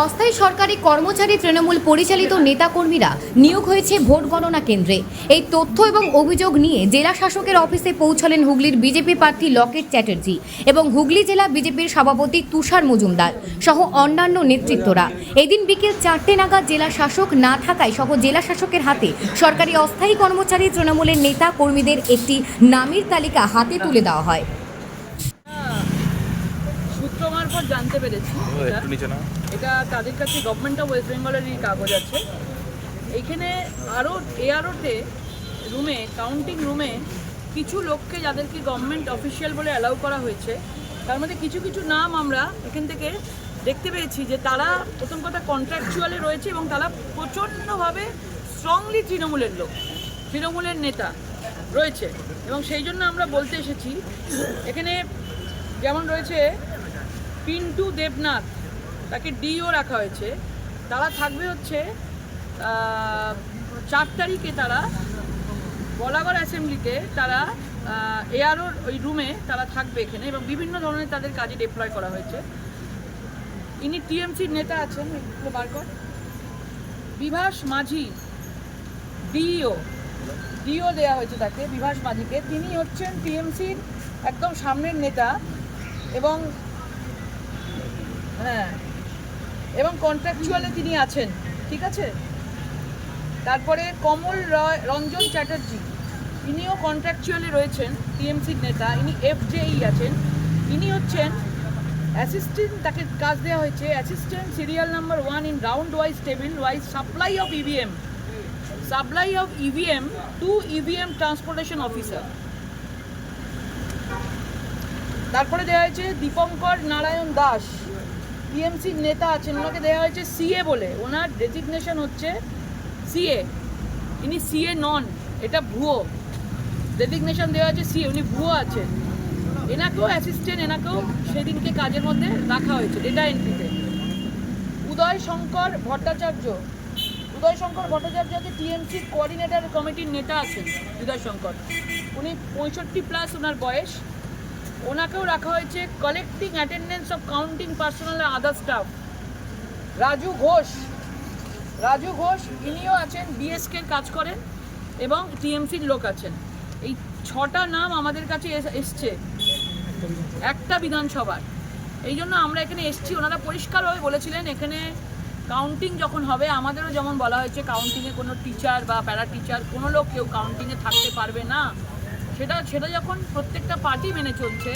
অস্থায়ী সরকারি কর্মচারী তৃণমূল পরিচালিত নেতাকর্মীরা নিয়োগ হয়েছে ভোট গণনা কেন্দ্রে। এই তথ্য এবং অভিযোগ নিয়ে জেলা শাসকের অফিসে পৌঁছলেন হুগলির বিজেপি প্রার্থী লকেট চ্যাটার্জি এবং হুগলি জেলা বিজেপির সভাপতি তুষার মজুমদার সহ অন্যান্য নেতৃত্বরা। এদিন বিকেল 4টে নাগাদ জেলা শাসক না থাকায় সহ জেলা শাসকের হাতে সরকারি অস্থায়ী কর্মচারী তৃণমূলের নেতা কর্মীদের একটি নামের তালিকা হাতে তুলে দেওয়া হয়। সূত্র মারফত জানতে পেরেছি এটা তাদের কাছে গভর্নমেন্ট অফ ওয়েস্ট বেঙ্গলেরই কাগজ আছে। এইখানে আরও এআরওতে রুমে কাউন্টিং রুমে কিছু লোককে যাদেরকে গভর্নমেন্ট অফিসিয়াল বলে অ্যালাউ করা হয়েছে, তার মধ্যে কিছু কিছু নাম আমরা এখান থেকে দেখতে পেয়েছি যে তারা প্রথম কথা কন্ট্রাকচুয়ালে রয়েছে এবং তারা প্রচণ্ডভাবে স্ট্রংলি তৃণমূলের লোক, তৃণমূলের নেতা রয়েছে। এবং সেই জন্য আমরা বলতে এসেছি এখানে যেমন রয়েছে পিন্টু দেবনাথ, তাকে ডিও রাখা হয়েছে। তারা থাকবে হচ্ছে 4 তারিখে তারা বলাগড় অ্যাসেম্বলিতে তারা এআরওর ওই রুমে তারা থাকবে এখানে এবং বিভিন্ন ধরনের তাদের কাজে ডিপ্লয় করা হয়েছে। ইনি টিএমসির নেতা আছেন, এগুলো বার কর। বিভাস মাঝি ডিও দেওয়া হয়েছে তাকে, বিভাস মাঝিকে। তিনি হচ্ছেন টিএমসির একদম সামনের নেতা এবং এবং কন্ট্রাকচুয়ালে তিনি আছেন, ঠিক আছে। তারপরে কমল রঞ্জন চ্যাটার্জি, ইনিও কন্ট্রাকচুয়ালে রয়েছেন, টিএমসির নেতা। ইনি এফজেই আছেন। ইনি হচ্ছেন অ্যাসিস্ট্যান্ট, তাকে কাজ দেওয়া হয়েছে assistant serial number 1 in round wise table wise supply of EVM to EVM transportation officer. তারপরে দেওয়া হয়েছে দীপঙ্কর নারায়ণ দাস, টিএমসির নেতা আছেন, ওনাকে দেওয়া হয়েছে সিএ বলে। ওনার ডেজিগনেশন হচ্ছে সিএ, ইনি সিএ নন, এটা ভুয়ো। ডেজিগনেশন দেওয়া হয়েছে সিএ, উনি ভুয়ো আছেন। এনাকেও অ্যাসিস্ট্যান্ট, এনাকেও সেদিনকে কাজের মধ্যে রাখা হয়েছে ডেটা এন্ট্রিতে। উদয় শঙ্কর ভট্টাচার্য হচ্ছে টিএমসির কোঅর্ডিনেটর কমিটির নেতা আছেন। উদয় শঙ্কর, উনি 65+ ওনার বয়স। ওনাকেও রাখা হয়েছে collecting attendance of counting personal আর আদার স্টাফ। রাজু ঘোষ ইনিও আছেন, বিএসকের কাজ করেন এবং টিএমসির লোক আছেন। এই 6টা নাম আমাদের কাছে এসছে একটা বিধানসভার। এই জন্য আমরা এখানে এসছি। ওনারা পরিষ্কারভাবে বলেছিলেন এখানে কাউন্টিং যখন হবে, আমাদেরও যেমন বলা হয়েছে কাউন্টিংয়ে কোনো টিচার বা প্যারা টিচার কোনো লোক কেউ কাউন্টিংয়ে থাকতে পারবে না। সেটা যখন প্রত্যেকটা পার্টি মেনে চলছে,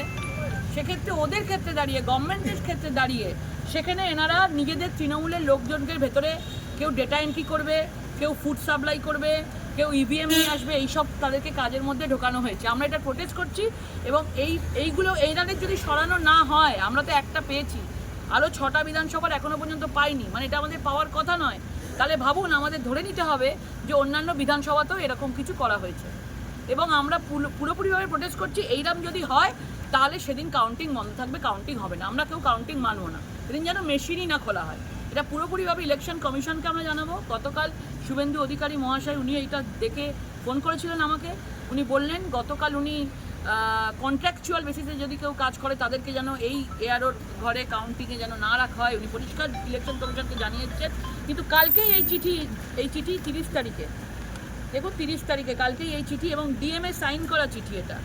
সেক্ষেত্রে ওদের ক্ষেত্রে দাঁড়িয়ে, গভর্নমেন্টের ক্ষেত্রে দাঁড়িয়ে, সেখানে এনারা নিজেদের তৃণমূলের লোকজনকে ভেতরে কেউ ডেটা এন্ট্রি করবে, কেউ ফুড সাপ্লাই করবে, কেউ ইভিএম নিয়ে আসবে, এইসব তাদেরকে কাজের মধ্যে ঢোকানো হয়েছে। আমরা এটা প্রোটেস্ট করছি এবং এইগুলো এইনাদের যদি সরানো না হয়, আমরা তো একটা পেয়েছি, আরও 6টা বিধানসভার এখনও পর্যন্ত পাইনি, মানে এটা আমাদের পাওয়ার কথা নয়। তাহলে ভাবুন, আমাদের ধরে নিতে হবে যে অন্যান্য বিধানসভাতেও এরকম কিছু করা হয়েছে এবং আমরা পুরোপুরিভাবে প্রোটেস্ট করছি। এইরকম যদি হয় তাহলে সেদিন কাউন্টিং বন্ধ থাকবে, কাউন্টিং হবে না। আমরা কেউ কাউন্টিং মানব না, সেদিন যেন মেশিনই না খোলা হয়। এটা পুরোপুরিভাবে ইলেকশন কমিশনকে আমরা জানাবো। গতকাল শুভেন্দু অধিকারী মহাশয় উনি এইটা দেখে ফোন করেছিলেন আমাকে। উনি বললেন গতকাল উনি কন্ট্রাকচুয়াল বেসিসে যদি কেউ কাজ করে তাদেরকে যেন এই এআরওর ঘরে কাউন্টিংয়ে যেন না রাখা হয়। উনি পরিষ্কার ইলেকশন কমিশনকে জানিয়েছেন। কিন্তু কালকেই এই চিঠি 30 তারিখে, দেখুন 30 তারিখে কালকেই এই চিঠি এবং ডিএমএ সাইন করা চিঠি, এটা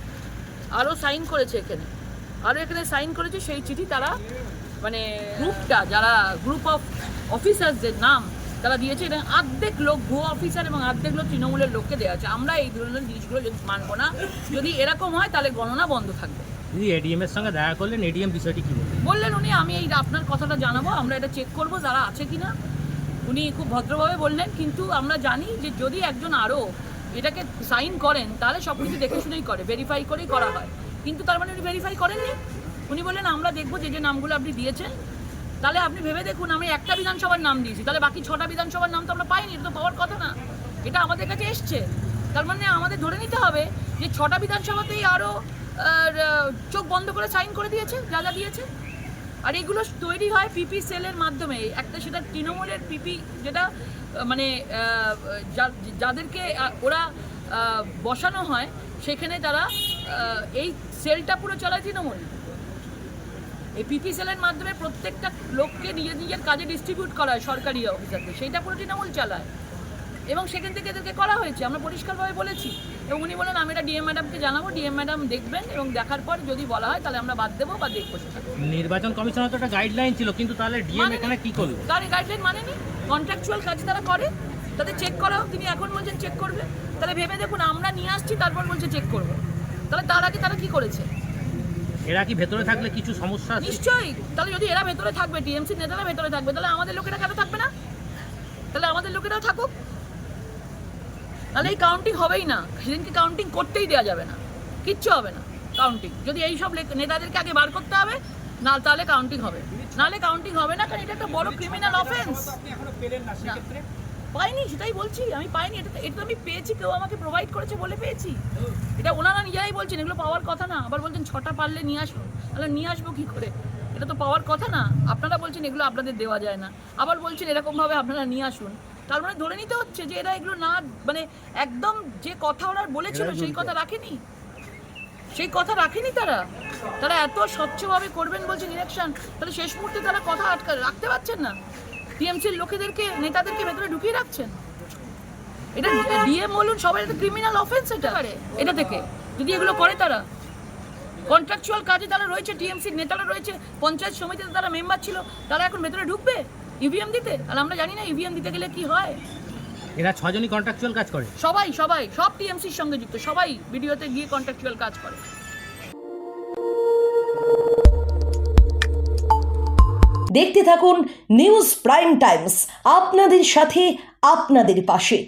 আরও সাইন করেছে এখানে সাইন করেছে সেই চিঠি। তারা মানে গ্রুপটা, যারা গ্রুপ অফ অফিসারদের নাম তারা দিয়েছে, এবং অর্ধেক লোক ভুয়ো অফিসার এবং অর্ধেক লোক তৃণমূলের লোককে দেওয়া আছে। আমরা এই ধরনের জিনিসগুলো যদি মানবো না, যদি এরকম হয় তাহলে গণনা বন্ধ থাকবে। দিদি এডিএম এর সঙ্গে দেখা করলেন, এডিএম বিষয়টি কী বললেন উনি? আমি এই আপনার কথাটা জানাবো, আমরা এটা চেক করবো যারা আছে কিনা। উনি খুব ভদ্রভাবে বললেন, কিন্তু আমরা জানি যে যদি একজন আরও এটাকে সাইন করেন তাহলে সব কিছু দেখে শুনেই করে, ভেরিফাই করেই করা হয়। কিন্তু তার মানে উনি ভেরিফাই করেননি। উনি বললেন আমরা দেখবো যে নামগুলো আপনি দিয়েছেন। তাহলে আপনি ভেবে দেখুন, আমি একটা বিধানসভার নাম দিয়েছি, তাহলে বাকি 6টা বিধানসভার নাম তো আমরা পাইনি। এটা তো পাওয়ার কথা না, এটা আমাদের কাছে এসছে। তার মানে আমাদের ধরে নিতে হবে যে 6টা বিধানসভাতেই আরও চোখ বন্ধ করে সাইন করে দিয়েছে, যা দিয়েছে। আর এগুলো তৈরি হয় পিপি সেলের মাধ্যমে। একটা সেটা তৃণমূলের পিপি, যেটা মানে যাদেরকে ওরা বসানো হয়, সেখানে তারা এই সেলটা পুরো চালায় তৃণমূল। এই পিপি সেলের মাধ্যমে প্রত্যেকটা লোককে নিজের নিজের কাজে ডিস্ট্রিবিউট করা হয় সরকারি অফিসারকে, সেইটা পুরো তৃণমূল চালায় এবং সেখান থেকে এদেরকে করা হয়েছে। আমরা পরিষ্কারভাবে বলেছি এবং উনি বলেন আমি এটা ডিএম ম্যাডামকে জানাবো, ডিএম ম্যাডাম দেখবেন এবং দেখার পর যদি বলা হয় তাহলে আমরা বাদ দেবো বা দেখবো সেটা। নির্বাচন কমিশনের তো একটা গাইডলাইন ছিল, কিন্তু তাহলে ডিএম এখানে কি করলো? তার গাইডলাইন মানেনি, কন্ট্রাকচুয়াল কাজ তারা করে, তাদের চেক করা হোক। তিনি এখন বলছেন চেক করবে, তাহলে ভেবে দেখুন আমরা নিয়ে আসছি তারপর বলছে চেক করবো, তাহলে তার আগে তারা কি করেছে? এরা কি ভেতরে থাকলে কিছু সমস্যা আছে? নিশ্চয়ই। তাহলে যদি এরা ভেতরে থাকবে, টিএমসি নেতারা ভেতরে থাকবে, তাহলে আমাদের লোকেরা কেন থাকবে না? তাহলে আমাদের লোকেরাও থাকুক, তাহলে এই কাউন্টিং হবেই না। সেদিনকে কাউন্টিং করতেই দেওয়া যাবে না, কিচ্ছু হবে না কাউন্টিং। যদি এই সব নেতাদেরকে আগে বার করতে হবে, না তাহলে কাউন্টিং হবে, নাহলে কাউন্টিং হবে না, কারণ এটা একটা বড় ক্রিমিনাল অফেন্স। পাইনি, সেটাই বলছি, আমি পাইনি। এটা তো আমি পেয়েছি, কেউ আমাকে প্রোভাইড করেছে বলে পেয়েছি। এটা ওনারা নিজেরাই বলছেন এগুলো পাওয়ার কথা না, আবার বলছেন 6টা পারলে নিয়ে আসবো। তাহলে নিয়ে আসবো কী করে? এটা তো পাওয়ার কথা না। আপনারা বলছেন এগুলো আপনাদের দেওয়া যায় না, আবার বলছেন এরকমভাবে আপনারা নিয়ে আসুন। তার মানে ধরে নিতে হচ্ছে যে এরা এগুলো না, মানে একদম যে কথা ওরা বলেছিল সেই কথা রাখেনি, সেই কথা রাখেনি তারা। তারা এত স্বচ্ছভাবে করবেন বলছেন ইলেকশন, তাহলে শেষ মুহূর্তে তারা কথা রাখতে পারছেন না। টিএমসির লোকেদেরকে, নেতাদেরকে ভেতরে ঢুকিয়ে রাখছেন। এটা ডিএম বলুন, সবাই এটা ক্রিমিনাল অফেন্স। এটা থেকে যদি এগুলো করে তারা কন্ট্রাকচুয়াল কাজে তারা রয়েছে, টিএমসির নেতারা রয়েছে, পঞ্চায়েত সমিতিতে তারা মেম্বার ছিল, তারা এখন ভেতরে ঢুকবে ইভিএম দিতে। আর আমরা জানি না ইভিএম দিতে গেলে কি হয়। এরা 6 জনই কন্ট্রাকচুয়াল কাজ করে? সবাই সব টিএমসির সঙ্গে যুক্ত, সবাই ভিডিওতে গিয়ে কন্ট্রাকচুয়াল কাজ করে। দেখতে থাকুন নিউজ প্রাইম টাইমস, আপনাদের সাথে আপনাদের পাশে।